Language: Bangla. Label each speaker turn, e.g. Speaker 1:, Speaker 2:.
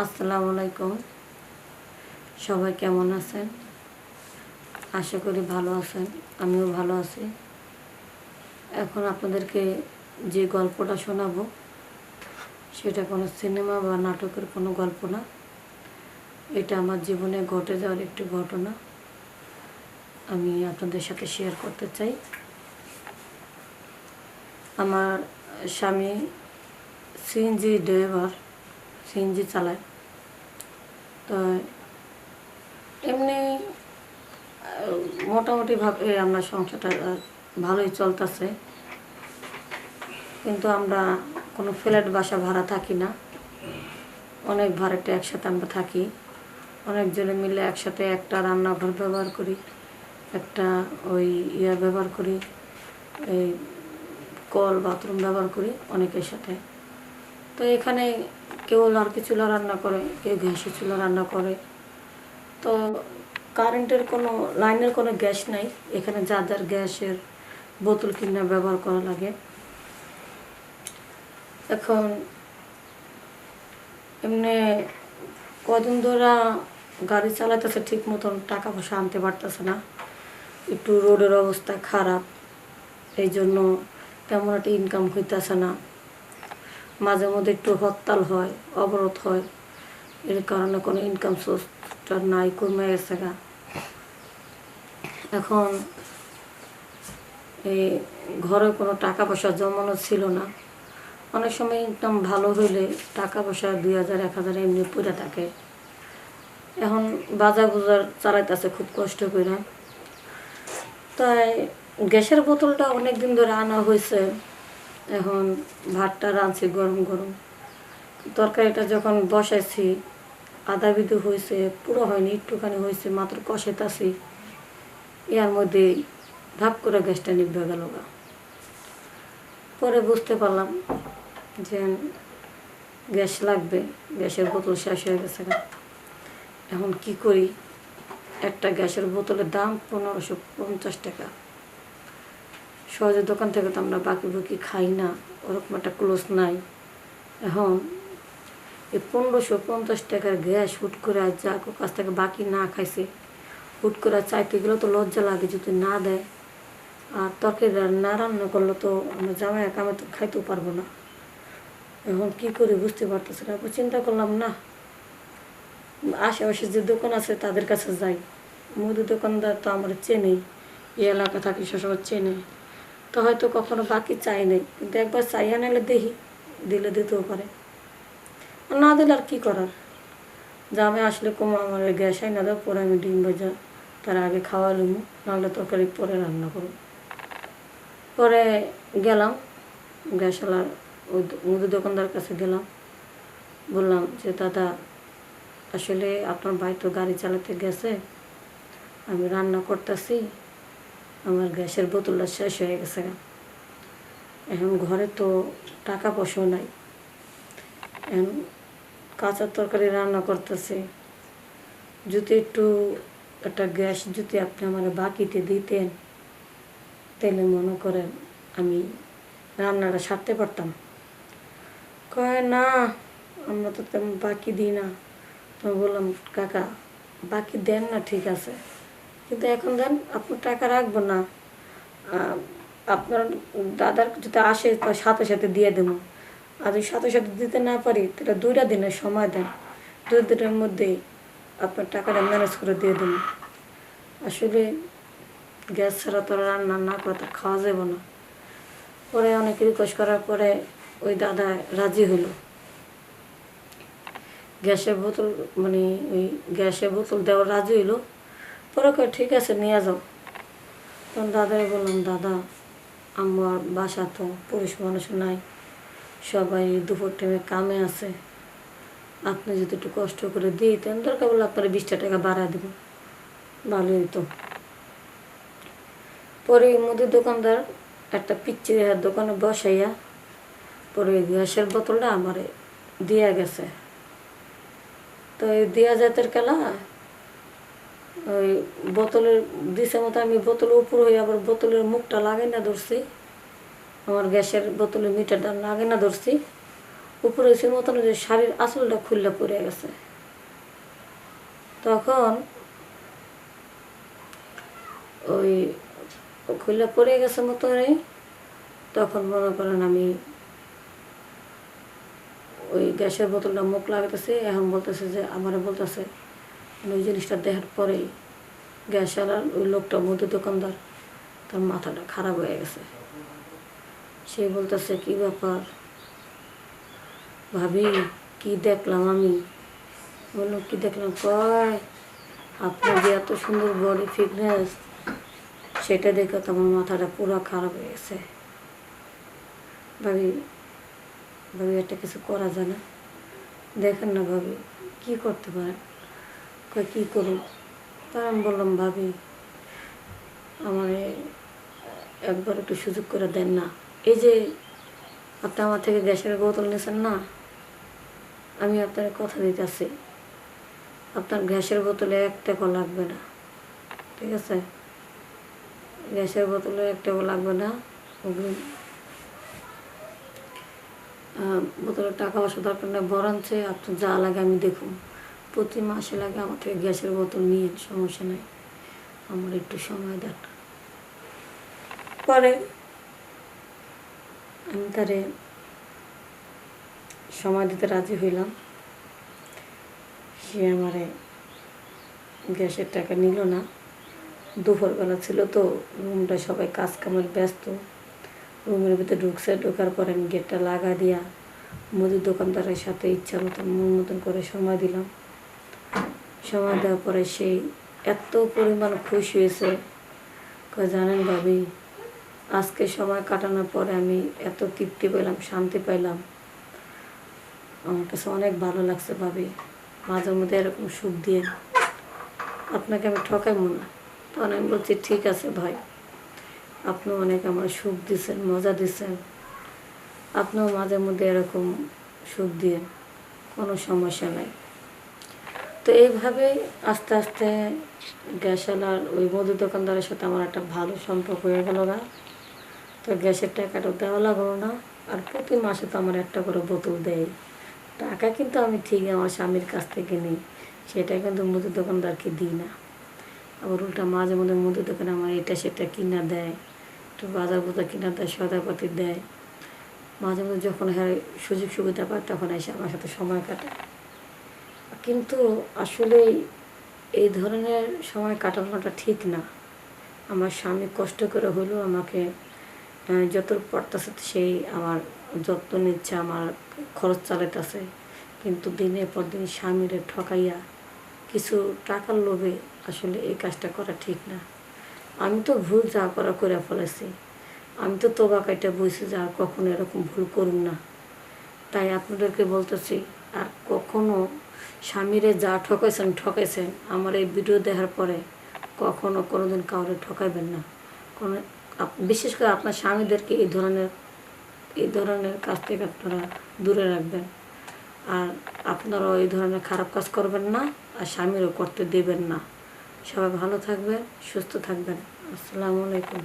Speaker 1: আসসালামু আলাইকুম। সবাই কেমন আছেন? আশা করি ভালো আছেন। আমিও ভালো আছি। এখন আপনাদেরকে যে গল্পটা শোনাবো সেটা কোনো সিনেমা বা নাটকের কোনো গল্প না। এটা আমার জীবনে ঘটে যাওয়ার একটি ঘটনা আমি আপনাদের সাথে শেয়ার করতে চাই। আমার স্বামী সিএনজি ড্রাইভার, সিএনজি চালায়। তো এমনি মোটামুটিভাবে আমরা সংসারটা ভালোই চলতেছে, কিন্তু আমরা কোনো ফ্ল্যাট বাসা ভাড়া থাকি না। অনেক ভাড়াটে একসাথে আমরা থাকি, অনেকজনে মিলে একসাথে একটা রান্নাঘর ব্যবহার করি, একটা ওই ব্যবহার করি, এই কল বাথরুম ব্যবহার করি অনেকের সাথে। তো এখানে কেউ লাড়কি চুলা রান্না করে, কেউ গ্যাসের চুলা রান্না করে। তো কারেন্টের কোনো লাইনের কোনো গ্যাস নাই এখানে, যার যার গ্যাসের বোতল কিনে ব্যবহার করা লাগে। এখন এমনি কদিন ধরে গাড়ি চালাতেছে, ঠিক মতন টাকা পয়সা আনতে পারতেছে না। একটু রোডের অবস্থা খারাপ, এই জন্য তেমন একটা ইনকাম হইতেছে না। মাঝে মধ্যে একটু হরতাল হয়, অবরোধ হয়, এর কারণে কোনো ইনকাম সোর্সটা নাই, কমে গেছে গা। এখন এই ঘরে কোনো টাকা পয়সা জমানো ছিল না। অনেক সময় ইনকাম ভালো হইলে টাকা পয়সা 2000 1000 এমনি পড়ে থাকে। এখন বাজার বুজার চালাইতেছে খুব কষ্ট করে। তাই গ্যাসের বোতলটা অনেক দিন ধরে আনা হয়েছে। এখন ভাতটা রাঁধছি গরম গরম, তরকারিটা যখন বসাইছি আধা বিধু হয়েছে, পুরো হয়নি, একটুখানি হয়েছে, মাত্র কষাইতেছি, এর মধ্যে ধাপ করে গ্যাসটা নিভে গেল গা। পরে বুঝতে পারলাম যে গ্যাস লাগবে, গ্যাসের বোতল শেষ হয়ে গেছে গা। এখন কি করি? একটা গ্যাসের বোতলের দাম 1550 টাকা। সহজে দোকান থেকে তো আমরা বাকি বুকি খাই না, ওরকম একটা ক্লোজ নাই। এখন এই 1550 টাকার গ্যাস হুট করে যা কাছ থেকে বাকি না খাইছে, হুট করে চাইতে গেলেও তো লজ্জা লাগে যদি না দেয়। আর তরকারি না রান্না করলে তো আমরা জামাই কামে তো খাইতেও পারবো না। এখন কী করি বুঝতে পারতেছি না। চিন্তা করলাম, না, আশেপাশে যে দোকান আছে তাদের কাছে যাই। মুদি দোকানদার তো আমার চেনেই, এই এলাকা থাকি সবসময় চেনে, তো হয়তো কখনো বাকি চাই নেই, কিন্তু একবার চাইয়া নিলে দেখি, দিলে দিতেও পারে, আর না দিলে আর কী করার। জামে আসলে কমা আমার গ্যাস আই না দাও, পরে আমি ডিম ভাজা তার আগে খাওয়া লুমু, নাহলে তরকারি পরে রান্না করব। পরে গেলাম গ্যাসওয়ালার ওই মুদি দোকানদার কাছে গেলাম, বললাম যে দাদা, আসলে আপনার ভাই তো গাড়ি চালাতে গেছে, আমি রান্না করতেছি, আমার গ্যাসের বোতলটা শেষ হয়ে গেছে। এখন ঘরে তো টাকা পয়সাও নাই, এখন কাঁচা তরকারি রান্না করতেছি, যদি একটু একটা গ্যাস যদি আপনি আমার বাকিতে দিতেন, তাহলে মনে করেন আমি রান্নাটা সারতে পারতাম। কয় না, আমরা তো তেমন বাকি দিই না। তো বললাম, কাকা বাকি দেন না, ঠিক আছে, কিন্তু এখন দেন, আপনার টাকা রাখবো না, আপনার দাদার যদি আসে সাথে সাথে দিয়ে দেবো। আর যদি সাথে সাথে দিতে না পারি তাহলে 2টা দিনের সময় দেন, 2 দিনের মধ্যেই আপনার টাকাটা ম্যানেজ করে দিয়ে দেবো। আসলে গ্যাস ছাড়া তো রান্না না করে তো খাওয়া যাবে না। পরে অনেক রিকোয়েস্ট করার পরে ওই দাদা রাজি হলো। গ্যাসের বোতল মানে ওই গ্যাসের বোতল দেওয়ার রাজি হইলো। পরে কয় ঠিক আছে নিয়ে যাও। তখন দাদারে বললাম, দাদা আমার বাসা তো পুরুষ মানুষ নাই, সবাই দুপুর টাইমে কামে আছে, আপনি যদি একটু কষ্ট করে দিতেন, দরকার বলে আপনার 20টা টাকা বাড়া দেবো, ভালোই হতো। পরে মুদির দোকানদার একটা পিচ্চি দোকানে বসাইয়া পরে গ্যাসের বোতলটা আমারে দিয়া গেছে। তো এই দেওয়া জাতের খেলা, ওই বোতলের দিছে মতো আমি বোতলের উপর হয়ে আবার বোতলের মুখটা লাগাই না ধরছি, আমার গ্যাসের বোতলের মিটারটা লাগাই না ধরছি, উপরে হয়েছে মতন যে শাড়ির আঁচলটা খুললে পড়ে গেছে। তখন ওই খুললে পড়ে গেছে মতনই, তখন মনে করেন আমি ওই গ্যাসের বোতলটা মুখ লাগাতেছে, এখন বলতেছে যে আমারে বলতেছে, ওই জিনিসটা দেখার পরেই গ্যাসওয়ালার ওই লোকটা মুদি দোকানদার তার মাথাটা খারাপ হয়ে গেছে। সে বলতেছে কি ব্যাপার ভাবি, কি দেখলাম আমি? বললো কি দেখলাম? কয় আপনার যে এত সুন্দর বডি ফিটনেস, সেটা দেখে তো আমার মাথাটা পুরো খারাপ হয়ে গেছে। ভাবি ভাবি একটা কিছু করা যায় না? দেখেন না ভাবি, কি করতে পারেন? কয় কী করুন? তা আমি বললাম ভাবি আমার একবার একটু সুযোগ করে দেন না। এই যে আপনি আমার থেকে গ্যাসের বোতল নিয়েছেন না, আমি আপনার কথা দিতেছি, আপনার গ্যাসের বোতলে 1 টাকাও লাগবে না, ঠিক আছে? গ্যাসের বোতলে 1 টাকাও লাগবে না। বোতলে টাকা পয়সা দরকার নেই, বরঞ্চ আপনার যা লাগে আমি দেখুন, প্রতি মাসে লাগে আমার থেকে গ্যাসের বোতল নিয়ে, সমস্যা নেই, আমার একটু সময় দেন। পরে আমি তারে সময় দিতে রাজি হইলাম। সে আমারে গ্যাসের টাকা নিল না। দুপুরবেলা ছিল তো, রুমটা সবাই কাজ কামের ব্যস্ত। রুমের ভিতরে ঢুকছে, ঢোকার পরে আমি গেটটা লাগা দিয়া মুদির দোকানদারের সাথে ইচ্ছা মতন মন মতন করে সময় দিলাম। সময় দেওয়ার পরে সেই এত পরিমাণ খুশি হয়েছে, জানেন ভাবি, আজকে সময় কাটানোর পরে আমি এত তৃপ্তি পেলাম, শান্তি পাইলাম, আমার কাছে অনেক ভালো লাগছে ভাবি। মাঝে মধ্যে এরকম সুখ দিয়ে আপনাকে আমি ঠকাইব না। তখন আমি বলছি ঠিক আছে ভাই, আপনিও অনেক আমার সুখ দিচ্ছেন, মজা দিচ্ছেন, আপনিও মাঝে মধ্যে এরকম সুখ দিয়ে, কোনো সমস্যা নাই। তো এইভাবে আস্তে আস্তে গ্যাসওয়ালার ওই মুদি দোকানদারের সাথে আমার একটা ভালো সম্পর্ক হয়ে গেল না। তো গ্যাসের টাকাটাও দেওয়া লাগলো না, আর প্রতি মাসে তো আমার একটা করে বোতল দেয়। টাকা কিন্তু আমি ঠিক আমার স্বামীর কাছ থেকে নিই, সেটা কিন্তু মুদির দোকানদারকে দিই না। আবার উল্টা মাঝে মধ্যে মুদির দোকানে আমার এটা সেটা কিনা দেয়, একটু বাজার বোতল কিনা দেয়, সদাপাতি দেয়। মাঝে মধ্যে যখন হ্যাঁ সুযোগ সুবিধা পায় তখন এসে আমার সাথে সময় কাটায়। কিন্তু আসলে এই ধরনের সময় কাটানোটা ঠিক না। আমার স্বামী কষ্ট করে হলেও আমাকে যতটুকু পারতেছে সেই আমার যত্ন নিচ্ছে, আমার খরচ চালাইতেছে। কিন্তু দিনের পর দিন স্বামীরে ঠকাইয়া কিছু টাকার লোভে আসলে এই কাজটা করা ঠিক না। আমি তো ভুল যা করা করে ফেলেছি, আমি তো তোবা কাইটা বইছি যে আর কখনো এরকম ভুল করুন না। তাই আপনাদেরকে বলতেছি, আর কখনো স্বামীরে যা ঠকাইছেন আমার এই ভিডিও দেখার পরে কখনো কোনোদিন কাউরে ঠকাইবেন না। কোনো বিশেষ করে আপনার স্বামীদেরকে এই ধরনের কাজ থেকে আপনারা দূরে রাখবেন। আর আপনারাও এই ধরনের খারাপ কাজ করবেন না, আর স্বামীরও করতে দেবেন না। সবাই ভালো থাকবেন, সুস্থ থাকবেন। আসসালামু আলাইকুম।